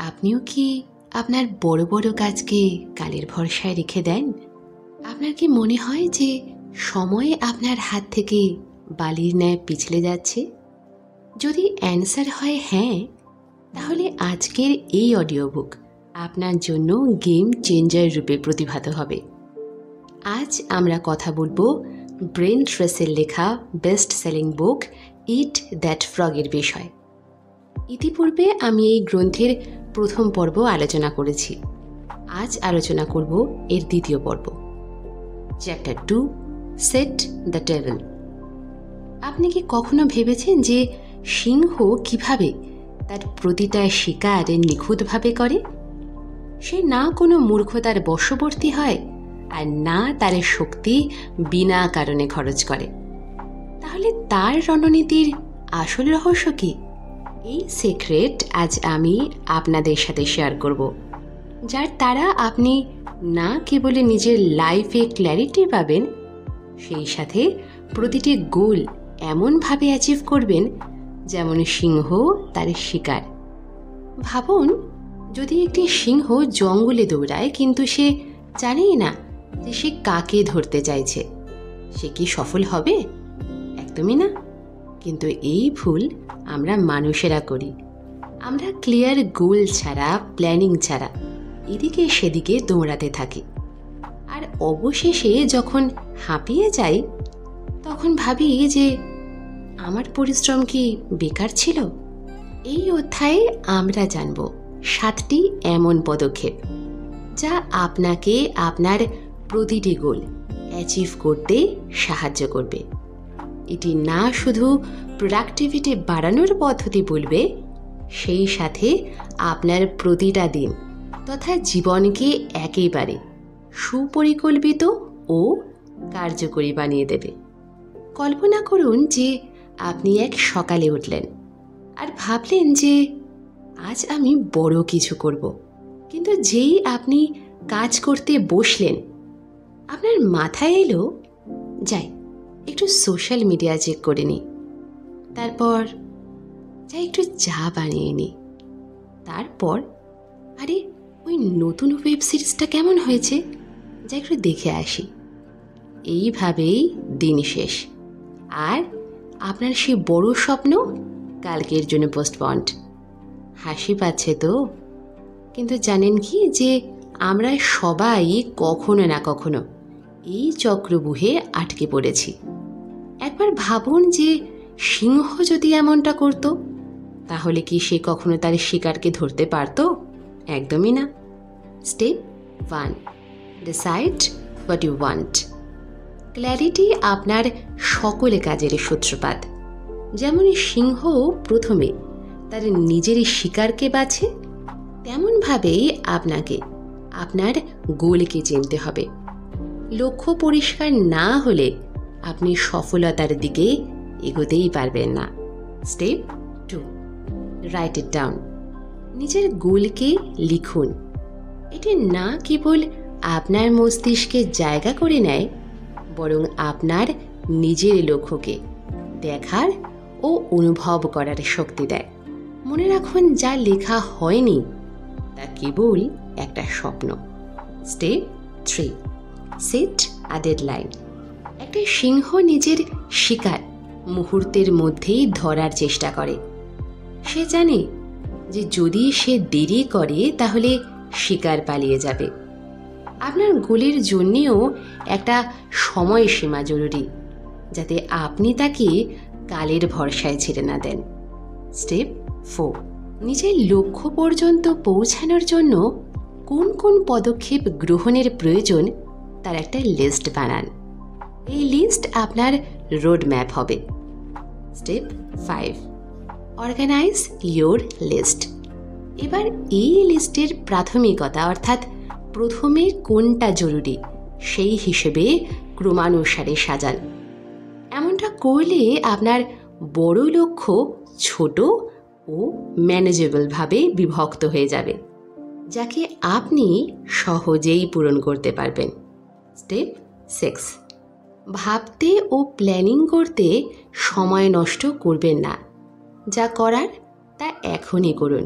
আপনিও কি আপনার বড় বড় কাজকে কালের ভরসায় রেখে দেন? আপনার কি মনে হয় যে সময় আপনার হাত থেকে বালির ন্যায় পিছলে যাচ্ছে? যদি অ্যান্সার হয় হ্যাঁ, তাহলে আজকের এই অডিও বুক আপনার জন্য গেম চেঞ্জার রূপে প্রতিভাত হবে। আজ আমরা কথা বলবো ব্রেন ট্রেসের লেখা best selling book eat that ফ্রগের বিষয়। ইতিপূর্বে আমি এই গ্রন্থের প্রথম পর্ব আলোচনা করেছি। আজ আলোচনা করব এর দ্বিতীয় পর্ব, চ্যাপ্টার 2, সেট দ্য টেবল। আপনি কি কখনো ভেবেছেন যে সিংহ কিভাবে তার প্রতিটা শিকার নিখুঁতভাবে করে? সে না কোনো মূর্খতার বশবর্তী হয়, আর না তার শক্তি বিনা কারণে খরচ করে। তাহলে তার রণনীতির আসল রহস্য কি? এই সিক্রেট আজ আমি আপনাদের সাথে শেয়ার করব, যার দ্বারা আপনি না কেবল নিজের লাইফে ক্ল্যারিটি পাবেন, সেই সাথে প্রতিটি গোল এমনভাবে অ্যাচিভ করবেন যেমন সিংহ তার শিকার। ভাবুন, যদি একটি সিংহ জঙ্গলে দৌড়ায় কিন্তু সে জানেই না যে সে কাকে ধরতে চাইছে, সে কি সফল হবে? একদমই না। কিন্তু এই ভুল আমরা মানুষেরা করি। আমরা ক্লিয়ার গোল ছাড়া, প্ল্যানিং ছাড়া এদিকে সেদিকে দৌড়াতে থাকি, আর অবশেষে যখন হাঁপিয়ে যাই তখন ভাবি যে আমার পরিশ্রম কি বেকার ছিল? এই অধ্যায়ে আমরা জানব 7টি এমন পদক্ষেপ যা আপনাকে আপনার প্রতিটি গোল অ্যাচিভ করতে সাহায্য করবে। এটি না শুধু প্রোডাক্টিভিটি বাড়ানোর পদ্ধতি বলবে, সেই সাথে আপনার প্রতিটা দিন তথা জীবনকে একেবারে সুপরিকল্পিত ও কার্যকরী বানিয়ে দেবে। কল্পনা করুন যে আপনি এক সকালে উঠলেন আর ভাবলেন যে আজ আমি বড় কিছু করব, কিন্তু যেই আপনি কাজ করতে বসলেন আপনার মাথায় এলো, যাই একটু সোশ্যাল মিডিয়া চেক করে নিই, তারপর যাই একটু চা বানিয়ে নিই, তারপর আরে ওই নতুন ওয়েব সিরিজটা কেমন হয়েছে, যা একটু দেখে আসি। এইভাবেই দিন শেষ, আর আপনার সেই বড় স্বপ্ন কালকের জন্য পোস্টপন্ড। হাসি পাচ্ছে তো? কিন্তু জানেন কি যে আমরা সবাই কখনো না কখনো এই চক্রব্যূহে আটকে পড়েছি। একবার ভাবুন যে সিংহ যদি এমনটা করত, তাহলে কি সে কখনো তার শিকারকে ধরতে পারত? একদমই না। Step 1, decide what you want. Clarity আপনার সকল কাজের সূত্রপাত। যেমন সিংহ প্রথমে তার নিজের শিকারকে বাছে, তেমনভাবেই আপনাকে আপনার গোলকে চিনতে হবে। লক্ষ্য পরিষ্কার না হলে আপনি সফলতার দিকে এগোতেই পারবেন না। Step 2, right it down. নিজের গোলকে লিখুন। এটি না কেবল আপনার মস্তিষ্কে জায়গা করে নেয়, বরং আপনার নিজের লক্ষ্যকে দেখার ও অনুভব করার শক্তি দেয়। মনে রাখুন, যা লেখা হয়নি তা কেবল একটা স্বপ্ন। স্টেপ 3, সেট আ ডেডলাইন। একটা সিংহ নিজের শিকার মুহূর্তের মধ্যেই ধরার চেষ্টা করে। সে জানে যে যদি সে দেরি করে তাহলে শিকার পালিয়ে যাবে। আপনার গোলের জন্যেও একটা সময়সীমা জরুরি, যাতে আপনি তাকে কালের ভরসায় ছেড়ে না দেন। স্টেপ 4, নিজের লক্ষ্য পর্যন্ত পৌঁছানোর জন্য কোন কোন পদক্ষেপ গ্রহণের প্রয়োজন তার একটা লিস্ট বানান। এই লিস্ট আপনার রোড ম্যাপ হবে। Step 5, organise your list. এবার এই লিস্টের প্রাথমিকতা, অর্থাৎ প্রথমে কোনটা জরুরি সেই হিসেবে ক্রমানুসারে সাজান। এমনটা করলে আপনার বড় লক্ষ্য ছোট ও ম্যানেজেবলভাবে বিভক্ত হয়ে যাবে, যাকে আপনি সহজেই পূরণ করতে পারবেন। স্টেপ 6, ভাবতে ও প্ল্যানিং করতে সময় নষ্ট করবেন না। যা করার তা এখনই করুন,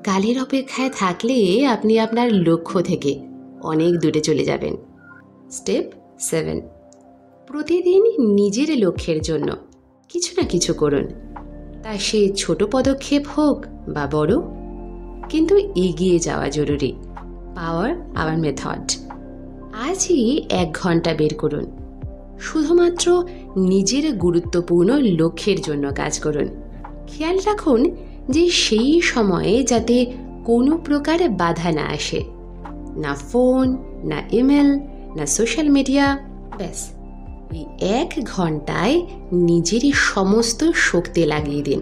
কালের অপেক্ষায় থাকলে আপনি আপনার লক্ষ্য থেকে অনেক দূরে চলে যাবেন। স্টেপ 7, প্রতিদিন নিজের লক্ষ্যের জন্য কিছু না কিছু করুন। তা সে ছোট পদক্ষেপ হোক বা বড়, কিন্তু এগিয়ে যাওয়া জরুরি। পাওয়ার আওয়ার মেথড। আজই 1 ঘন্টা বের করুন, শুধুমাত্র নিজের গুরুত্বপূর্ণ লক্ষ্যের জন্য কাজ করুন। খেয়াল রাখুন যে সেই সময়ে যাতে কোনো প্রকার বাধা না আসে, না ফোন, না ইমেল, না সোশ্যাল মিডিয়া। ব্যাস, এই 1 ঘন্টায় নিজেরই সমস্ত শক্তি লাগিয়ে দিন।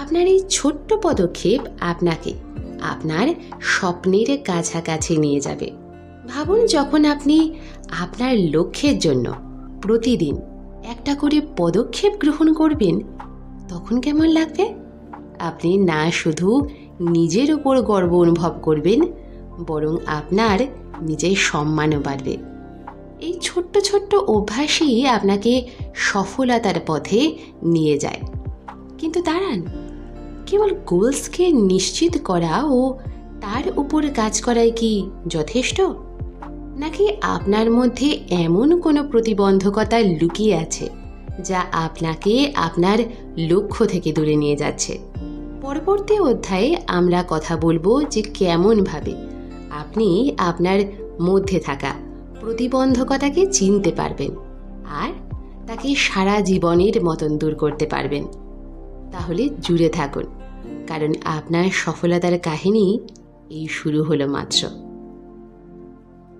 আপনার এই ছোট্ট পদক্ষেপ আপনাকে আপনার স্বপ্নের কাছাকাছি নিয়ে যাবে। ভাবুন, যখন আপনি আপনার লক্ষ্যের জন্য প্রতিদিন একটা করে পদক্ষেপ গ্রহণ করবেন, তখন কেমন লাগবে? আপনি না শুধু নিজের উপর গর্ব অনুভব করবেন, বরং আপনার নিজের সম্মানও বাড়বে। এই ছোট্ট ছোট্ট অভ্যাসই আপনাকে সফলতার পথে নিয়ে যায়। কিন্তু দাঁড়ান, কেবল গোলসকে নিশ্চিত করা ও তার উপর কাজ করাই কি যথেষ্ট? নাকি আপনার মধ্যে এমন কোনো প্রতিবন্ধকতা লুকিয়ে আছে যা আপনাকে আপনার লক্ষ্য থেকে দূরে নিয়ে যাচ্ছে? পরবর্তী অধ্যায়ে আমরা কথা বলবো যে কেমনভাবে আপনি আপনার মধ্যে থাকা প্রতিবন্ধকতাকে চিনতে পারবেন আর তাকে সারা জীবনের মতন দূর করতে পারবেন। তাহলে জুড়ে থাকুন, কারণ আপনার সফলতার কাহিনী এই শুরু হলো মাত্র।